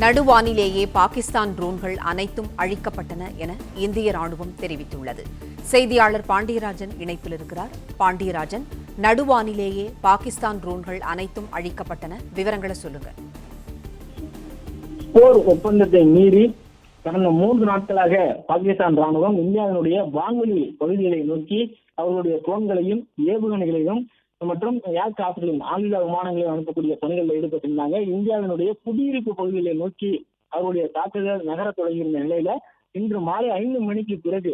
நடுவானிலேயே பாகிஸ்தான் ட்ரோன்கள் அனைத்தும் அழிக்கப்பட்டன என இந்திய ராணுவம் தெரிவித்துள்ளது. செய்தியாளர் பாண்டியராஜன் இணைப்பில் இருக்கிறார். பாண்டியராஜன், நடுவானிலேயே பாகிஸ்தான் ட்ரோன்கள் அனைத்தும் அழிக்கப்பட்டன, விவரங்களை சொல்லுங்க. போர் ஒப்பந்தத்தை மீறி கடந்த 3 நாட்களாக பாகிஸ்தான் ராணுவம் இந்தியாவினுடைய வான்வெளி பகுதிகளை நோக்கி அவர்களுடைய ட்ரோன்களையும் ஏவுகணைகளையும் மற்றும் ஏர்கிராப்ட்களையும் ஆளில்லா விமானங்களையும் அனுப்பக்கூடிய பணிகளில் ஈடுபட்டிருந்தாங்க. இந்தியாவினுடைய குடியிருப்பு பகுதிகளை நோக்கி அவருடைய தாக்குதல் நகர தொடங்கியிருந்த நிலையில இன்று மாலை 5 மணிக்கு பிறகு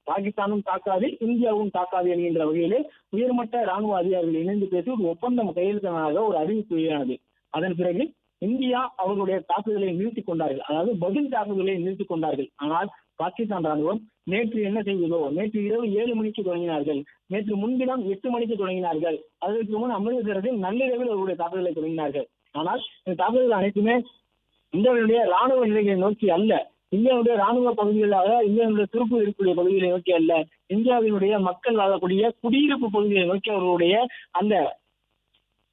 பாகிஸ்தானும் தாக்காது, இந்தியாவும் தாக்காது என்கின்ற வகையிலே உயர்மட்ட ராணுவ அதிகாரிகள் இணைந்து பேசி ஒரு ஒப்பந்தம் கையெழுத்தானதாக ஒரு அறிவிப்பு வெளியானது. அதன் பிறகு இந்தியா அவர்களுடைய தாக்குதலை நிறுத்திக் கொண்டார்கள், அதாவது பதில் தாக்குதலை நிறுத்திக் கொண்டார்கள். ஆனால் பாகிஸ்தான் ராணுவம் நேற்று என்ன செய்ததோ, நேற்று இரவு 7 மணிக்கு தொடங்கினார்கள், நேற்று முன்தினம் 8 மணிக்கு தொடங்கினார்கள், அதற்கு முன் அமிர்தசரத்தில் நள்ளிரவில் அவருடைய தாக்குதலை தொடங்கினார்கள். ஆனால் இந்த தாக்குதல் அனைத்துமே இந்தியாவுடைய ராணுவ நிலைகளை நோக்கி அல்ல, இந்தியாவுடைய ராணுவ பகுதிகளாக இந்தியாவுடைய துருப்பு இருக்கக்கூடிய பகுதிகளை நோக்கி அல்ல, இந்தியாவினுடைய மக்கள் வாழக்கூடிய குடியிருப்பு பகுதிகளை நோக்கி அவர்களுடைய அந்த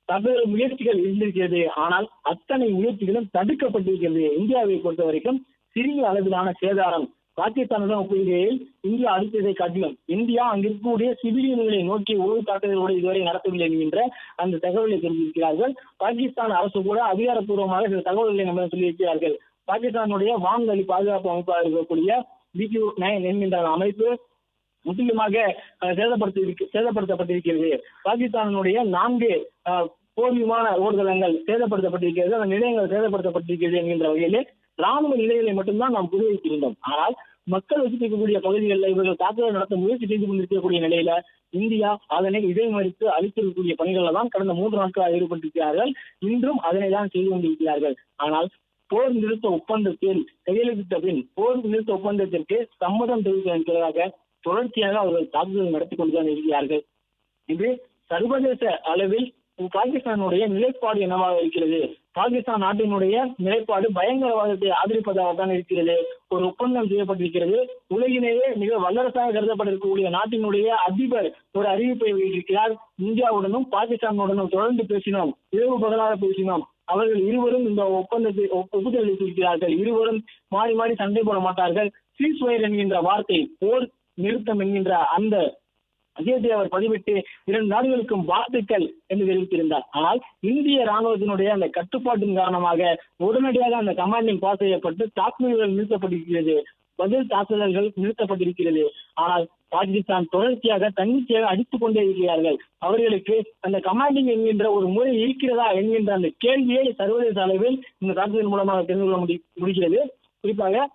தாக்குதல் முயற்சிகள் இருந்திருக்கிறது. ஆனால் அத்தனை முயற்சிகளும் தடுக்கப்பட்டிருக்கிறது. இந்தியாவை பொறுத்த வரைக்கும் சிறிய அளவிலான சேதாரம். பாகிஸ்தானுடன் ஒப்பிடுகையில் இந்தியா அளித்ததை காட்டிலும் இந்தியா அங்கிருக்கக்கூடிய சிவிலியன்களை நோக்கி ஒரு தாக்குதலோடு இதுவரை நடத்தவில்லை என்கின்ற அந்த தகவலை தெரிவிக்கிறார்கள். பாகிஸ்தான் அரசு கூட அதிகாரப்பூர்வமாக சில தகவல்களை நம்ம சொல்லியிருக்கிறார்கள். பாகிஸ்தானுடைய வான்வழி பாதுகாப்பு அமைப்பாக இருக்கக்கூடிய BQ-9 என்கின்ற அமைப்பு முற்றிலுமாக சேதப்படுத்தப்பட்டிருக்கிறது. பாகிஸ்தானுடைய 4 போர் விமான ஓடுதளங்கள் சேதப்படுத்தப்பட்டிருக்கிறது, அந்த நிலையங்கள் சேதப்படுத்தப்பட்டிருக்கிறது என்கின்ற வகையிலே ராணுவ நிலைகளை மட்டும்தான் நாம் குறிவைத்திருந்தோம். ஆனால் மக்கள் வசிக்கக்கூடிய பகுதிகளில் இவர்கள் தாக்குதல் நடத்த முயற்சி செய்து கொண்டிருக்கக்கூடிய நிலையில இந்தியா அதனை இடைமறித்து அளித்திருக்கக்கூடிய பணிகள்ல தான் கடந்த 3 நாட்களாக ஈடுபட்டிருக்கிறார்கள். இன்றும் அதனை தான் செய்து கொண்டிருக்கிறார்கள். ஆனால் போர் நிறுத்த ஒப்பந்தத்தில் கையெழுத்திட்ட பின் போர் நிறுத்த ஒப்பந்தத்திற்கு சம்மதம் தெரிவிப்பதற்காக தொடர்ச்சியாக அவர்கள் தாக்குதல் நடத்தி கொண்டுதான் இருக்கிறார்கள். இது சர்வதேச அளவில் பாகிஸ்தானுடைய நிலைப்பாடு என்னவாக இருக்கிறது? பாகிஸ்தான் நாட்டினுடைய நிலைப்பாடு பயங்கரவாதத்தை ஆதரிப்பதாக தான் இருக்கிறது. ஒரு ஒப்பந்தம் செய்யப்பட்டிருக்கிறது. உலகிலேயே மிக வல்லரசாக கருதப்பட்டிருக்கக்கூடிய நாட்டினுடைய அதிபர் ஒரு அறிவிப்பை வெளியிட்டிருக்கிறார். இந்தியாவுடனும் பாகிஸ்தானுடனும் தொடர்ந்து பேசினோம், இரவு பகலாக பேசினோம். அவர்கள் இருவரும் இந்த ஒப்பந்தத்தை ஒப்புதல் அளித்திருக்கிறார்கள். இருவரும் மாறி மாறி சண்டை போட மாட்டார்கள். சீஸ்ஃபயர் என்கின்ற வார்த்தை, போர் நிறுத்தம் என்கின்ற அந்த விஷயத்தை அவர் பதிவிட்டு 2 நாடுகளுக்கும் வாழ்த்துக்கள் என்று தெரிவித்திருந்தார். ஆனால் இந்திய ராணுவத்தினுடைய அந்த கட்டுப்பாட்டின் காரணமாக உடனடியாக அந்த கமாண்டிங் பாஸ் செய்யப்பட்டு தாக்குதல்கள் நிறுத்தப்பட்டிருக்கிறது, பதில் தாக்குதல்கள் நிறுத்தப்பட்டிருக்கிறது. ஆனால் பாகிஸ்தான் தொடர்ச்சியாக தன்னிச்சையாக அடித்துக் கொண்டே இருக்கிறார்கள். அவர்களுக்கு அந்த கமாண்டிங் என்கின்ற ஒரு முறை இருக்கிறதா என்கின்ற அந்த கேள்வியை சர்வதேச அளவில் இந்த தாக்குதல் மூலமாக தெரிந்து கொள்ள முடிகிறது. குறிப்பாக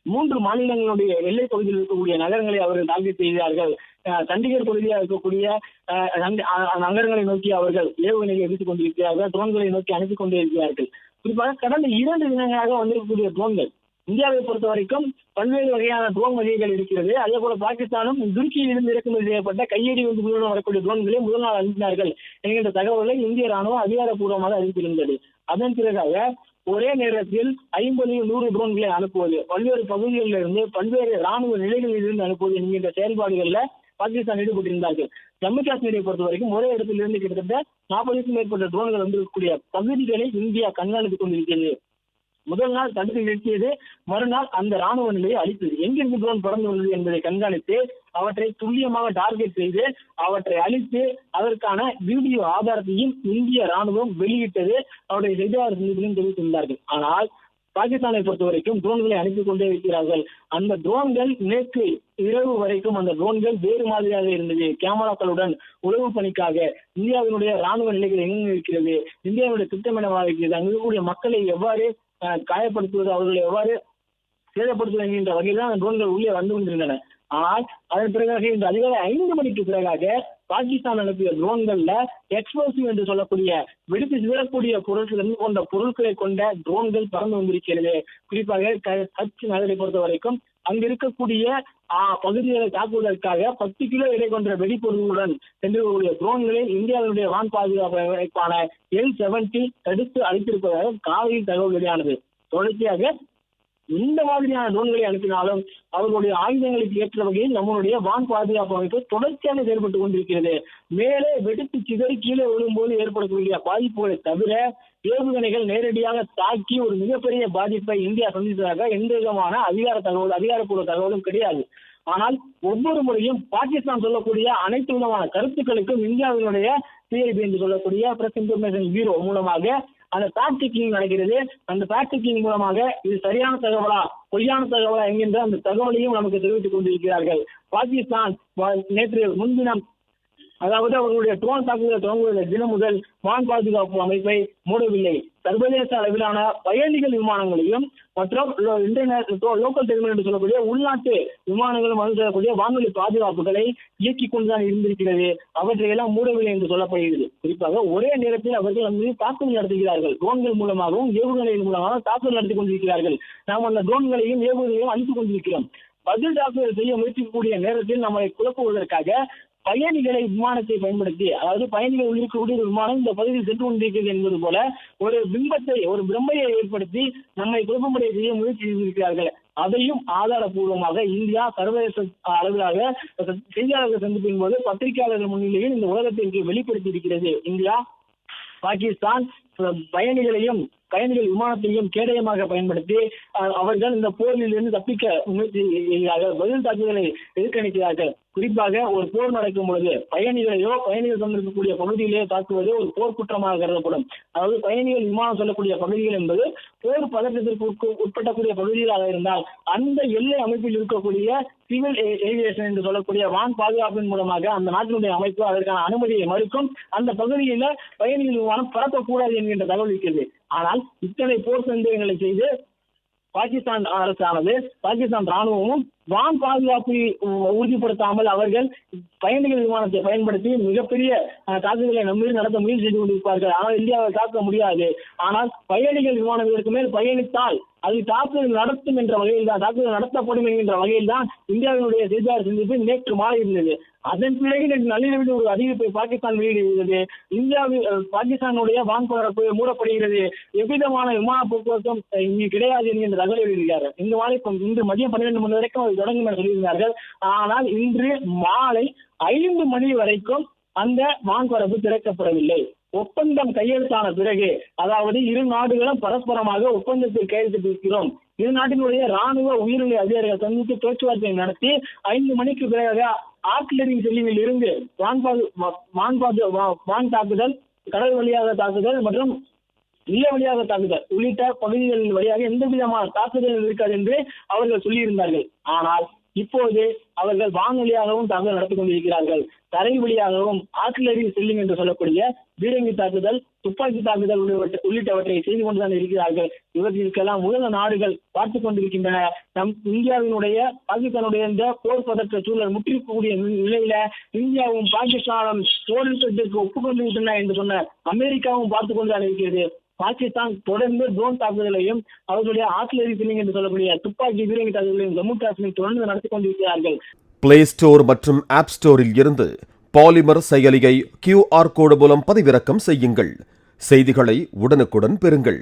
3 மாநிலங்களுடைய எல்லை பகுதியில் இருக்கக்கூடிய நகரங்களை அவர்கள் டார்கெட் செய்கிறார்கள். சண்டிகர் பகுதியாக இருக்கக்கூடிய நகரங்களை நோக்கி அவர்கள் ஏவுகணைகளை வீசிக் கொண்டிருக்கிறார்கள், ட்ரோன்களை நோக்கி அனுப்பி கொண்டே இருக்கிறார்கள். குறிப்பாக கடந்த 2 தினங்களாக வந்திருக்கக்கூடிய ட்ரோன்கள் இந்தியாவை பொறுத்த வரைக்கும் பல்வேறு வகையான ட்ரோன் வகைகள் இருக்கிறது. அதே போல பாகிஸ்தானும் துருக்கியில் இருந்து இறக்குமதி செய்யப்பட்ட கையெடி வந்து வரக்கூடிய ட்ரோன்களை முதல் நாள் அனுப்பினார்கள் என்கின்ற தகவலை இந்திய ராணுவம் அதிகாரப்பூர்வமாக அறிவித்திருந்தது. அதன் பிறகாக ஒரே நேரத்தில் 50-100 ட்ரோன்களை அனுப்புவது, பல்வேறு பகுதிகளில் இருந்து பல்வேறு ராணுவ நிலைகளில் இருந்து அனுப்புவது என்கின்ற செயல்பாடுகள்ல பாகிஸ்தான் ஈடுபட்டிருந்தார்கள். ஜம்மு காஷ்மீரை பொறுத்த வரைக்கும் ஒரே இடத்திலிருந்து கிட்டத்தட்ட 40க்கும் மேற்பட்ட ட்ரோன்கள் வந்திருக்கக்கூடிய பகுதிகளை இந்தியா கண்காணித்துக் கொண்டிருக்கிறது. முதல் நாள் தடுத்து நிறுத்தியது, மறுநாள் அந்த ராணுவ நிலையை அழித்தது. எங்கிருந்து ட்ரோன் பறந்து வந்தது என்பதை கண்காணித்து அவற்றை துல்லியமாக டார்கெட் செய்து அவற்றை அழித்து அதற்கான வீடியோ ஆதாரத்தையும் இந்திய ராணுவம் வெளியிட்டது அவருடைய செய்தியாளர் சந்திப்பிலும் தெரிவித்திருந்தார்கள். ஆனால் பாகிஸ்தானை பொறுத்த வரைக்கும் ட்ரோன்களை அனுப்பி கொண்டே இருக்கிறார்கள். அந்த ட்ரோன்கள் நேற்று இரவு வரைக்கும் அந்த ட்ரோன்கள் வேறு மாதிரியாக இருந்தது. கேமராக்களுடன் உளவு பணிக்காக இந்தியாவினுடைய ராணுவ நிலைகள் எங்கு இருக்கிறது, இந்தியாவுடைய திட்டம் என்னவாக இருக்கிறது, அங்கு இருக்கக்கூடிய மக்களை எவ்வாறு காயப்படுத்துவது, அவர்களை எவ்வாறு சேதப்படுத்துவது என்கின்ற வகையில் தான் ட்ரோன்கள் உள்ளே வந்து கொண்டிருந்தன. ஆனால் அதன் பிறகாக இந்த அதிகாலை 5 மணிக்கு பிறகாக பாகிஸ்தான் அனுப்பிய ட்ரோன்கள்ல எக்ஸ்ப்ளோசிவ் என்று சொல்லக்கூடிய வெடித்து சிதறக்கூடிய பொருட்களை கொண்ட ட்ரோன்கள் பறந்து வந்திருக்கிறது. குறிப்பாக கட்ச் நகரை பொறுத்த வரைக்கும் அங்கு இருக்கக்கூடிய பகுதிகளை தாக்குவதற்காக 10 கிலோ எடை கொண்ட வெடிப்பொருளுடன் சென்றக்கூடிய ட்ரோன்களை இந்தியாவினுடைய வான் பாதுகாப்பு அமைப்பான L-70 தடுத்து அளித்திருப்பதாக காலையில் தகவல் வெளியானது. தொடர்ச்சியாக இந்த மாதிரியான ட்ரோன்களை அனுப்பினாலும் அவர்களுடைய ஆயுதங்களுக்கு ஏற்ற வகையில் நம்மளுடைய வான் பாதுகாப்பு அமைப்பு தொடர்ச்சியாக செயல்பட்டுக் கொண்டிருக்கிறது. மேலே வெடித்து சிதறி கீழே விழும்போது ஏற்படக்கூடிய பாதிப்புகளை தவிர ஏவுகணைகள் நேரடியாக தாக்கி ஒரு மிகப்பெரிய பாதிப்பை இந்தியா சந்தித்ததாக எந்த விதமான அதிகாரப்பூர்வ தகவலும் கிடையாது. ஆனால் ஒவ்வொரு முறையும் பாகிஸ்தான் சொல்லக்கூடிய அனைத்து விதமான கருத்துக்களுக்கும் இந்தியாவினுடைய சிஐபி என்று சொல்லக்கூடிய பிரஸ் இன்ஃபர்மேஷன் பியூரோ மூலமாக அந்த ஃபேக்ட் செக்கிங் நடக்கிறது. அந்த ஃபேக்ட் செக்கிங் மூலமாக இது சரியான தகவலா பொய்யான தகவலா என்கின்ற அந்த தகவலையும் நமக்கு தெரிவித்துக் கொண்டிருக்கிறார்கள். பாகிஸ்தான் நேற்று முன்தினம், அதாவது அவர்களுடைய ட்ரோன் தாக்குதல் தொடங்குவதற்கு தினம் முதல் வான் பாதுகாப்பு அமைப்பை மூடவில்லை. சர்வதேச அளவிலான பயணிகள் விமானங்களையும் மற்றும் லோக்கல் டெர்மினல் என்று சொல்லக்கூடிய உள்நாட்டு விமானங்களும் வந்து சொல்லக்கூடிய வான்வெளி பாதுகாப்புகளை இயக்கிக் கொண்டுதான் இருந்திருக்கிறது. அவற்றையெல்லாம் மூடவில்லை என்று சொல்லப்படுகிறது. குறிப்பாக ஒரே நேரத்தில் அவர்கள் மீது தாக்குதல் நடத்துகிறார்கள். ட்ரோன்கள் மூலமாகவும் ஏவுகணைகள் மூலமாக தாக்குதல் நடத்தி கொண்டிருக்கிறார்கள். நாம் அந்த ட்ரோன்களையும் ஏவுகணையும் அழித்துக் கொண்டிருக்கிறோம். பதில் தாக்குதல் செய்ய முயற்சிக்கக்கூடிய நேரத்தில் நம்மை குழப்புவதற்காக பயணிகளை விமானத்தை பயன்படுத்தி, அதாவது பயணிகள் இருக்கக்கூடிய விமானம் இந்த பகுதியில் சென்று கொண்டிருக்கிறது என்பது போல ஒரு பிம்பத்தை, ஒரு பிரம்மையை ஏற்படுத்தி நம்மை குழப்பமுடைய செய்ய முயற்சி செய்திருக்கிறார்கள். அதையும் ஆதாரப்பூர்வமாக இந்தியா சர்வதேச அளவிலாக செய்தியாளர்கள் சந்திப்பின் போது பத்திரிகையாளர்கள் முன்னிலையில் இந்த உலகத்திற்கு வெளிப்படுத்தி இருக்கிறது. இந்தியா பாகிஸ்தான் பயணிகள் விமானத்தையும் கேடயமாக பயன்படுத்தி அவர்கள் இந்த போரில் இருந்து தப்பிக்க முயற்சி செய்கிறார்கள். பதில் தாக்குதலை எதிர்கணிக்கிறார்கள். குறிப்பாக ஒரு போர் நடக்கும் பொழுது பயணிகள் தந்திருக்கக்கூடிய பகுதியிலேயே தாக்குவது ஒரு போர் குற்றமாக கருதப்படும். அதாவது பயணிகள் விமானம் செல்லக்கூடிய பகுதிகள் என்பது போர் பதற்றத்திற்கு உட்பட்டக்கூடிய பகுதிகளாக இருந்தால் அந்த எல்லை அமைப்பில் இருக்கக்கூடிய சிவில் ஏவியேஷன் என்று சொல்லக்கூடிய வான் பாதுகாப்பின் மூலமாக அந்த நாட்டினுடைய அமைப்பு அதற்கான அனுமதியை மறுக்கும். அந்த பகுதியில் பயணிகள் விமானம் பறக்கக்கூடாது என்கின்ற தகவல் இருக்கிறது. ஆனால் இத்தனை போர் சந்தேகங்களை செய்து பாகிஸ்தான் அரசானது, பாகிஸ்தான் ராணுவமும் வான் பாதுகாப்பை உறுதிப்படுத்தாமல் அவர்கள் பயணிகள் விமானத்தை பயன்படுத்தி மிகப்பெரிய தாக்குதலை நம்மீது நடத்த முயற்சி செய்து கொண்டிருப்பார்கள். ஆனால் இந்தியாவை தாக்க முடியாது. ஆனால் பயணிகள் விமானங்களுக்கு மேல் பயணித்தால் அது தாக்குதல் நடத்தும் என்ற வகையில் தான், தாக்குதல் நடத்தப்படும் என்கின்ற வகையில் தான் இந்தியாவினுடைய செய்தியாளர் சந்திப்பு நேற்று மாலை இருந்தது. அதன் பிறகு நேற்று நள்ளிரவில் ஒரு அறிவிப்பை பாகிஸ்தான் வெளியிடுகிறது. பாகிஸ்தானுடைய வான் பரப்பு மூடப்படுகிறது, எவ்விதமான விமான போக்குவரத்தும் இங்கு கிடையாது என்கின்ற தகவல் வெளியிடுகிறார்கள். இன்று மதியம் 12 மணி வரைக்கும் அது தொடங்கும் என சொல்லியிருந்தார்கள். ஆனால் இன்று மாலை 5 மணி வரைக்கும் அந்த வான்பரப்பு திறக்கப்படவில்லை. ஒப்பந்தம் கையெழுத்தான பிறகு, அதாவது இரு நாடுகளும் பரஸ்பரமாக ஒப்பந்தத்தில் கையெழுத்திட்டிருக்கிறோம். இரு நாட்டினுடைய ராணுவ உயர்நிலை அதிகாரிகள் சந்தித்து பேச்சுவார்த்தை நடத்தி 5 மணிக்கு பிறகு ஆர்டிலரி செல்லிங்கில் இருந்து வான் தாக்குதல், கடல் வழியாக தாக்குதல் மற்றும் நில வழியாக தாக்குதல் உள்ளிட்ட பகுதிகளின் வழியாக எந்த விதமான தாக்குதல் இருக்காது என்று அவர்கள் சொல்லியிருந்தார்கள். ஆனால் இப்போது அவர்கள் வான்வழியாகவும் தாக்குதல் நடத்தி கொண்டிருக்கிறார்கள். தரை வழியாகவும் ஆர்டிலரி செல்லிங் என்று சொல்லக்கூடிய பீரங்கி தாக்குதல், துப்பாக்கி தாக்குதல் உள்ளிட்டவற்றை செய்து கொண்டுதான் இருக்கிறார்கள். இவற்றிற்கெல்லாம் உலக நாடுகள் பார்த்துக் கொண்டிருக்கின்றன. நம் இந்தியாவினுடைய பாகிஸ்தானுடைய இந்த போர் பதற்ற சூழல் முற்றிருக்கக்கூடிய நிலையில இந்தியாவும் பாகிஸ்தானும் போரிற்கு ஒப்புக்கொண்டு விட்டன என்று சொன்ன அமெரிக்காவும் பார்த்துக் கொண்டுதான் இருக்கிறது. பாகிஸ்தான் தொடர்ந்து ட்ரோன் தாக்குதலையும் அவர்களுடைய ஆர்டிலரி செல்லிங் என்று சொல்லக்கூடிய துப்பாக்கி பீரங்கி தாக்குதலையும் ஜம்மு காஷ்மீர் தொடர்ந்து நடத்தி கொண்டிருக்கிறார்கள். பிளே ஸ்டோர் மற்றும் ஆப் ஸ்டோரில் இருந்து பாலிமர் செயலியை QR கோடு மூலம் பதிவிறக்கம் செய்யுங்கள். செய்திகளை உடனுக்குடன் பெறுங்கள்.